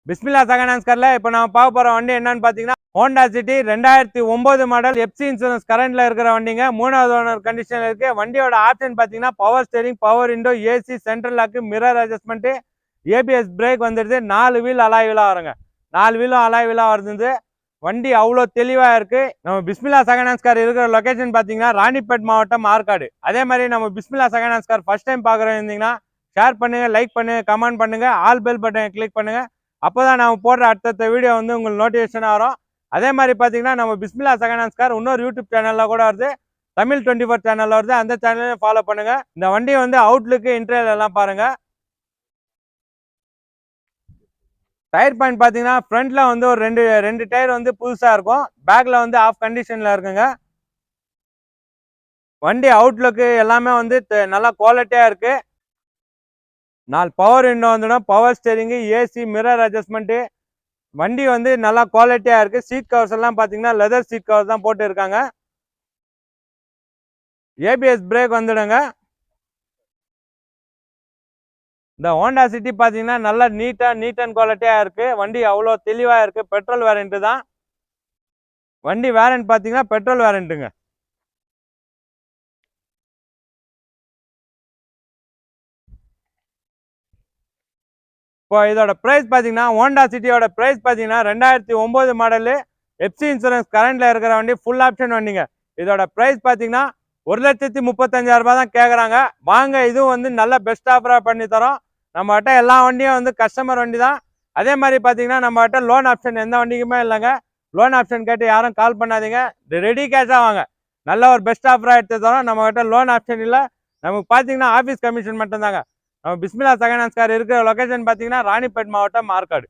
பிஸ்மில்லா second இப்போ நம்ம பார்க்க போகிற வண்டி என்னன்னு பார்த்தீங்கன்னா Honda city 2009 model FC insurance கரண்ட்ல இருக்கிற வண்டிங்க. 3வது ஓனர் கண்டிஷனில் இருக்கு. வண்டியோட ஆப்ஷன் பார்த்தீங்கன்னா power steering, power window, AC, central lock, mirror adjustment, ABS brake வந்துடுது. 4 வீல் அலாய் வீலாக வருங்க. 4 வீலும் அலாய் வீலாக வருது. வண்டி அவ்வளோ தெளிவாக இருக்கு. நம்ம பிஸ்மில்லா செகண்ட் கார் இருக்கிற லொகேஷன் பார்த்தீங்கன்னா ராணிப்பேட் மாவட்டம் ஆற்காடு. அதே மாதிரி நம்ம பிஸ்மில்லா செகண்ட் கார் ஃபர்ஸ்ட் டைம் பார்க்குறோம் இருந்தீங்கன்னா ஷேர் பண்ணுங்க, லைக் பண்ணுங்க, கமெண்ட் பண்ணுங்க, ஆல் பெல் பட்டனை கிளிக் பண்ணுங்க. அப்போதான் நம்ம போடுற அடுத்த வீடியோ வந்து உங்களுக்கு நோட்டிஃபிகேஷன் வரும். அதே மாதிரி பார்த்தீங்கன்னா நம்ம பிஸ்மில்லா செகண்ட் கார் இன்னொரு யூடியூப் சேனலில் கூட வருது, தமிழ் 24 சேனலில் வருது. அந்த சேனலையும் ஃபாலோ பண்ணுங்க. இந்த வண்டியை வந்து அவுட்லுக்கு இன்டீரியர் எல்லாம் பாருங்க. டயர் பாயிண்ட் பார்த்தீங்கன்னா ஃப்ரண்ட்ல வந்து ஒரு ரெண்டு டயர் வந்து புதுசாக இருக்கும். பேக்ல வந்து ஆஃப் கண்டிஷனில் இருக்குங்க. வண்டி அவுட்லுக்கு எல்லாமே வந்து நல்லா குவாலிட்டியாக இருக்கு. 4 பவர் விண்டோ வந்துடும், power steering, AC, mirror adjustment. வண்டி வந்து நல்லா குவாலிட்டியாக இருக்கு. சீட் கவர்ஸ் எல்லாம் பார்த்தீங்கன்னா லெதர் சீட் கவர் தான் போட்டு இருக்காங்க. ஏபிஎஸ் பிரேக் வந்துடுங்க. இந்த ஹோண்டா சிட்டி பார்த்தீங்கன்னா நல்லா நீட் அண்ட் குவாலிட்டியாக இருக்கு. வண்டி அவ்வளோ தெளிவாக இருக்கு. பெட்ரோல் வேரண்ட்டு தான். வண்டி வேரண்ட் பார்த்தீங்கன்னா பெட்ரோல் வேரண்ட்டுங்க. இப்போ இதோட ப்ரைஸ் பார்த்தீங்கன்னா ஹோண்டா சிட்டியோட ப்ரைஸ் பார்த்தீங்கன்னா 2009 மாடலு எஃப்சி இன்சூரன்ஸ் கரண்ட்ல இருக்கிற வண்டி, ஃபுல் ஆப்ஷன் வண்டிங்க. இதோட ப்ரைஸ் பார்த்தீங்கன்னா 1,35,000 ரூபாய் தான் கேட்குறாங்க. வாங்க, இதுவும் வந்து நல்ல பெஸ்ட் ஆஃபராக பண்ணி தரோம். நம்மகிட்ட எல்லா வண்டியும் வந்து கஸ்டமர் வண்டி தான். அதே மாதிரி பார்த்தீங்கன்னா நம்மகிட்ட லோன் ஆப்ஷன் எந்த வண்டிக்குமே இல்லைங்க. லோன் ஆப்ஷன் கேட்டு யாரும் கால் பண்ணாதீங்க, ரெடி கேஷாக வாங்க. நல்ல ஒரு பெஸ்ட் ஆஃபராக எடுத்து தரோம். நம்மகிட்ட லோன் ஆப்ஷன் இல்லை. நமக்கு பார்த்தீங்கன்னா ஆஃபீஸ் கமிஷன் மட்டும்தாங்க. நம்ம பிஸ்மில்லா செகண்ட் கார் இருக்கிற லொகேஷன் பார்த்தீங்கன்னா ராணிப்பேட் மாவட்டம் ஆற்காடு.